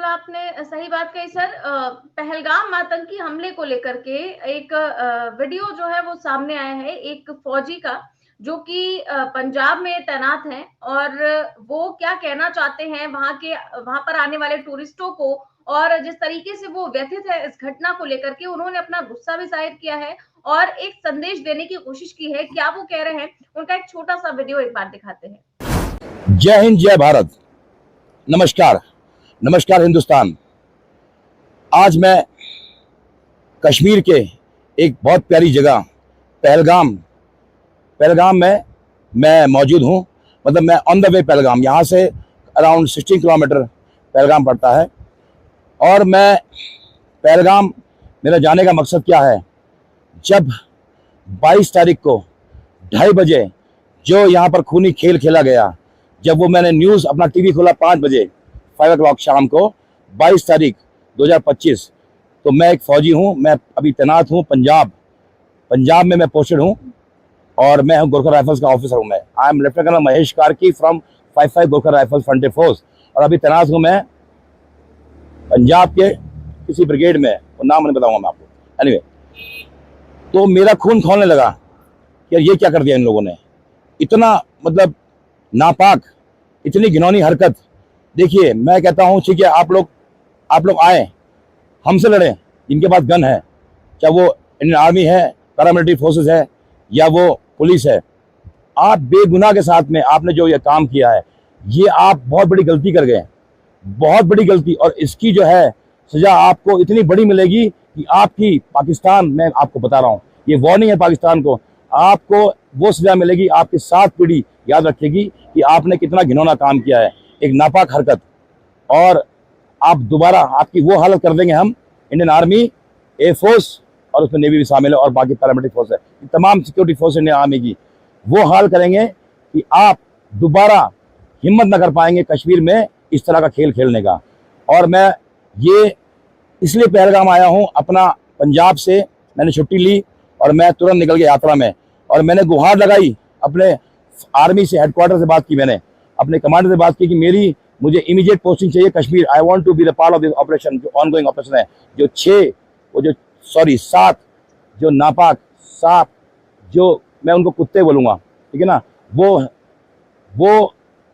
आपने सही बात कही सर। पहलगाम आतंकी हमले को लेकर के एक वीडियो जो है वो सामने आया है एक फौजी का, जो कि पंजाब में तैनात हैं, और वो क्या कहना चाहते हैं वहां पर आने वाले टूरिस्टों को, और जिस तरीके से वो व्यथित है इस घटना को लेकर के, उन्होंने अपना गुस्सा भी जाहिर किया है और एक संदेश देने की कोशिश की है। क्या वो कह रहे हैं, उनका एक छोटा सा वीडियो एक बार दिखाते हैं। जय हिंद, जय भारत, नमस्कार, नमस्कार हिंदुस्तान। आज मैं कश्मीर के एक बहुत प्यारी जगह पहलगाम में मैं मौजूद हूँ। मतलब मैं ऑन द वे पहलगाम, यहाँ से अराउंड 16 किलोमीटर पहलगाम पड़ता है। और मैं पहलगाम, मेरा जाने का मकसद क्या है, जब 22 तारीख को 2:30 बजे जो यहाँ पर खूनी खेल खेला गया, जब वो मैंने न्यूज़ अपना टीवी खोला 5 बजे 5 o'clock शाम को, 22 तारीख 2025, तो मैं एक फ़ौजी हूँ। मैं अभी तैनात हूँ पंजाब में मैं पोस्टेड हूँ, और मैं हूँ गोरखा राइफल्स का ऑफिसर हूँ। मैं I am lieutenant colonel Mahesh Karki from 55 Gorkha rifles frontier force, और अभी तैनात हूँ मैं पंजाब के किसी ब्रिगेड में, वो नाम नहीं बताऊँगा मैं आपको। एनीवे, तो मेरा खून खौलने लगा कि यार ये क्या कर दिया इन लोगों ने, इतना मतलब नापाक, इतनी घिनौनी हरकत। देखिए, मैं कहता हूँ ठीक है, आप लोग आए, हमसे लड़े, जिनके पास गन है, चाहे वो इंडियन आर्मी है, पैरामिलिट्री फोर्सेस है, या वो पुलिस है। आप बेगुनाह के साथ में आपने जो ये काम किया है, ये आप बहुत बड़ी गलती कर गए, बहुत बड़ी गलती। और इसकी जो है सजा आपको इतनी बड़ी मिलेगी कि आपकी पाकिस्तान, मैं आपको बता रहा हूँ, ये वार्निंग है पाकिस्तान को, आपको वो सजा मिलेगी, आपकी 7 पीढ़ी याद रखेगी कि आपने कितना घिनौना काम किया है, एक नापाक हरकत। और आप दोबारा, आपकी वो हालत कर देंगे हम, इंडियन आर्मी, एयरफोर्स, और उसमें नेवी भी शामिल है, और बाकी पैरामिलिट्री फोर्स है, तमाम सिक्योरिटी फोर्स इंडियन आर्मी की, वो हाल करेंगे कि आप दोबारा हिम्मत न कर पाएंगे कश्मीर में इस तरह का खेल खेलने का। और मैं ये इसलिए पहलगाम आया हूँ, अपना पंजाब से मैंने छुट्टी ली और मैं तुरंत निकल गया यात्रा में, और मैंने गुहार लगाई अपने आर्मी से, हेडक्वार्टर से बात की, मैंने अपने कमांडर से बात की कि मुझे इमीडिएट पोस्टिंग चाहिए Kashmir. I want to be the part of this operation, जो ऑनगोइंग ऑपरेशन है, जो 7 जो नापाक सांप, जो मैं उनको कुत्ते बोलूँगा, ठीक है ना, वो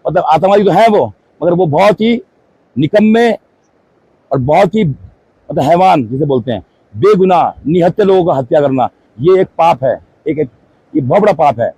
मतलब आतंकवादी तो है वो, मगर वो बहुत ही निकम्मे और बहुत ही मतलब हैवान जिसे बोलते हैं, बेगुनाह निहत्थे लोगों का हत्या करना, ये एक पाप है, ये बहुत बड़ा पाप है।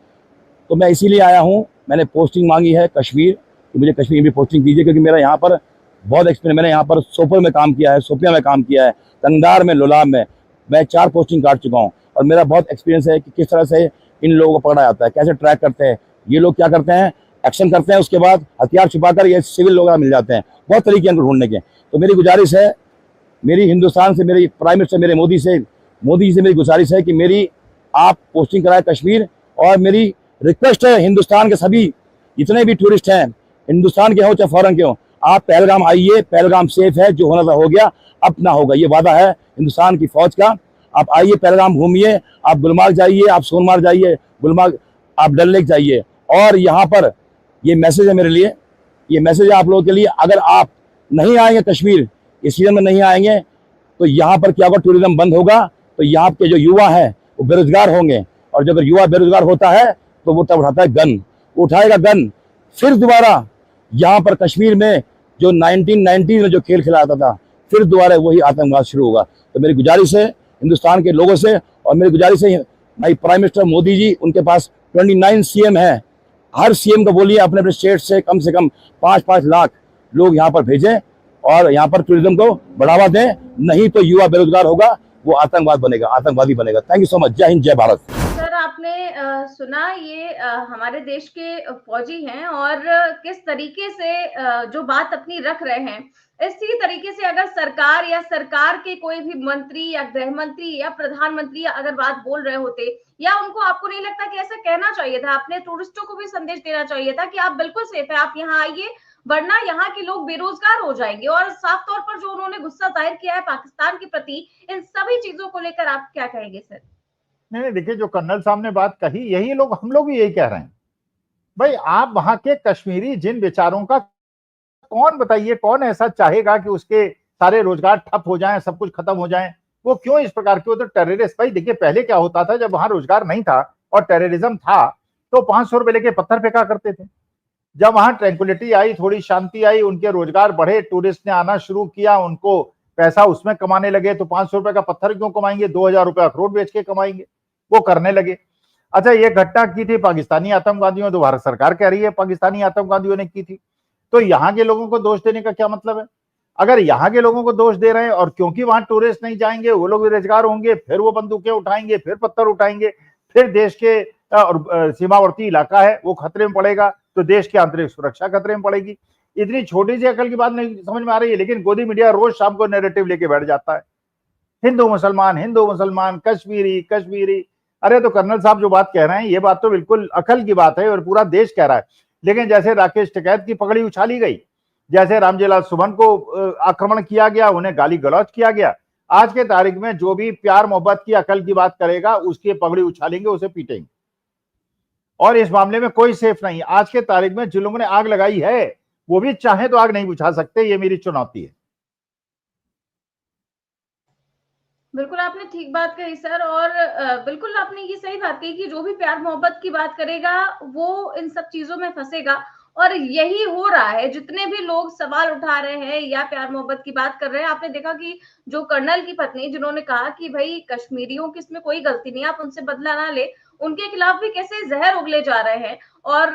तो मैं इसीलिए आया हूँ, मैंने पोस्टिंग मांगी है कश्मीर कि मुझे कश्मीर में पोस्टिंग दीजिए, क्योंकि मेरा यहाँ पर बहुत एक्सपीरियंस, मैंने यहाँ पर सोपोर में काम किया है, सोपिया में काम किया है, तंगदार में, लोलाब में, मैं 4 पोस्टिंग काट चुका हूँ, और मेरा बहुत एक्सपीरियंस है कि किस तरह से इन लोगों को पकड़ा जाता है, कैसे ट्रैक करते हैं ये लोग, क्या करते हैं, एक्शन करते हैं, उसके बाद हथियार छुपाकर ये सिविल लोग मिल जाते हैं, बहुत तरीके हैं ढूंढने के। तो मेरी गुजारिश है, मेरी हिंदुस्तान से, मेरी प्राइम मिनिस्टर मेरे मोदी जी से मेरी गुजारिश है कि आप पोस्टिंग कराए कश्मीर। और मेरी रिक्वेस्ट है हिंदुस्तान के सभी जितने भी टूरिस्ट हैं, हिंदुस्तान के हो चाहे फॉरेन के हो, आप पहलगाम आइए, पहलगाम सेफ है, जो होना था हो गया, अब ना होगा, ये वादा है हिंदुस्तान की फौज का। आप आइए, पहलगाम घूमिए, आप गुलमार्ग जाइए, आप सोनमार्ग जाइए, गुलमार्ग, आप डल लेक जाइए। और यहाँ पर ये मैसेज है मेरे लिए, ये मैसेज है आप लोगों के लिए, अगर आप नहीं आएंगे कश्मीर, इस सीजन में नहीं आएंगे, तो यहाँ पर क्या होगा, टूरिज्म बंद होगा, तो यहाँ के जो युवा हैं वो बेरोजगार होंगे, और जब युवा बेरोजगार होता है तो वो तब उठाता है गन, उठाएगा गन, फिर दोबारा यहाँ पर कश्मीर में जो 1990 में जो खेल खिलाता था, फिर दोबारा वही आतंकवाद शुरू होगा। तो मेरी गुजारिश है हिंदुस्तान के लोगों से, और मेरी गुजारिश है भाई प्राइम मिनिस्टर मोदी जी, उनके पास 29 CM है, हर CM को बोलिए अपने अपने स्टेट से कम 5-5 लाख लोग यहाँ पर भेजें, और यहाँ पर टूरिज्म को बढ़ावा दें, नहीं तो युवा बेरोजगार होगा, वो आतंकवादी बनेगा। Thank you so much. जय हिंद, जय भारत। सर, आपने सुना, ये हमारे देश के फौजी हैं, और किस तरीके से जो बात अपनी रख रहे हैं, इसी तरीके से अगर सरकार या सरकार के कोई भी मंत्री या गृह मंत्री या प्रधानमंत्री अगर बात बोल रहे होते, या उनको, आपको नहीं लगता कि ऐसा कहना चाहिए था, अपने टूरिस्टों को भी संदेश देना चाहिए था कि आप बिल्कुल सेफ है, आप यहाँ आइए, वरना यहाँ के लोग बेरोजगार हो जाएंगे। और साफ तौर पर जो उन्होंने गुस्सा जाहिर किया है पाकिस्तान के प्रति, इन सभी चीजों को लेकर आप क्या कहेंगे सर? नहीं, देखिए, जो कर्नल साहब ने बात कही, यही लोग, हम लोग भी यही कह रहे हैं। भाई, आप वहां के कश्मीरी जिन बेचारों का कौन, बताइए कौन ऐसा चाहेगा कि उसके सारे रोजगार ठप हो जाएं, सब कुछ खत्म हो जाए? वो क्यों इस प्रकार के? वो तो टेररिस्ट। भाई देखिए, पहले क्या होता था, जब वहां रोजगार नहीं था और टेररिज्म था, तो 500 रुपए लेके पत्थर फेंका करते थे। जब वहां ट्रैंक्विलिटी आई, थोड़ी शांति आई, उनके रोजगार बढ़े, टूरिस्ट ने आना शुरू किया, उनको पैसा उसमें कमाने लगे, तो 500 रुपए का पत्थर क्यों कमाएंगे, 2000 रुपए अखरोट बेच के कमाएंगे, वो करने लगे। अच्छा, ये घटना की थी पाकिस्तानी आतंकवादियों, तो भारत सरकार कह रही है पाकिस्तानी आतंकवादियों ने की थी। तो यहाँ के लोगों को दोष देने का क्या मतलब है? अगर यहाँ के लोगों को दोष दे रहे हैं और क्योंकि वहां टूरिस्ट नहीं जाएंगे, वो लोग बेरोजगार होंगे, फिर वो बंदूकें उठाएंगे, फिर पत्थर उठाएंगे, फिर देश के सीमावर्ती इलाका है वो खतरे में पड़ेगा, तो देश की आंतरिक सुरक्षा खतरे में पड़ेगी। इतनी छोटी सी अकल की बात नहीं समझ में आ रही है, लेकिन गोदी मीडिया रोज शाम को नैरेटिव लेके बैठ जाता है, हिंदू मुसलमान, कश्मीरी कश्मीरी। अरे तो कर्नल साहब जो बात कह रहे हैं, ये बात तो बिल्कुल अकल की बात है और पूरा देश कह रहा है। लेकिन जैसे राकेश टिकैत की पगड़ी उछाली गई, जैसे रामजीलाल सुमन को आक्रमण किया गया, उन्हें गाली गलौज किया गया, आज के तारीख में जो भी प्यार मोहब्बत की अकल की बात करेगा, उसकी पगड़ी उछालेंगे, उसे पीटेंगे। और इस मामले में कोई सेफ नहीं। आज के तारीख में जिन लोगों ने आग लगाई है, वो भी चाहे तो आग नहीं बुझा सकते। ये मेरी चुनौती है। बिल्कुल आपने ठीक बात कही सर, और बिल्कुल आपने ये सही बात कही कि जो भी प्यार मोहब्बत की बात करेगा वो इन सब चीजों में फंसेगा। और यही हो रहा है, जितने भी लोग सवाल उठा रहे हैं या प्यार मोहब्बत की बात कर रहे हैं, आपने देखा कि जो कर्नल की पत्नी जिन्होंने कहा कि भाई कश्मीरियों की इसमें कोई गलती नहीं, आप उनसे बदला ना ले, उनके खिलाफ भी कैसे जहर उगले जा रहे हैं। और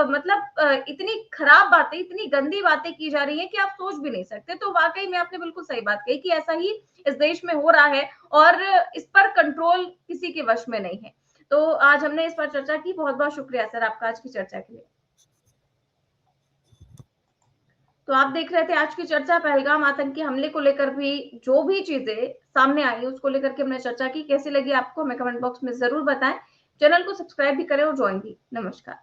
मतलब इतनी खराब बातें, इतनी गंदी बातें की जा रही है कि आप सोच भी नहीं सकते। तो वाकई में आपने बिल्कुल सही बात कही कि ऐसा ही इस देश में हो रहा है और इस पर कंट्रोल किसी के वश में नहीं है। तो आज हमने इस पर चर्चा की। बहुत बहुत शुक्रिया सर आपका आज की चर्चा के लिए। तो आप देख रहे थे आज की चर्चा, पहलगाम आतंकी हमले को लेकर भी जो भी चीजें सामने आई उसको लेकर के हमने चर्चा की। कैसी लगी आपको हमें कमेंट बॉक्स में जरूर बताएं। चैनल को सब्सक्राइब भी करें और ज्वाइन भी। नमस्कार।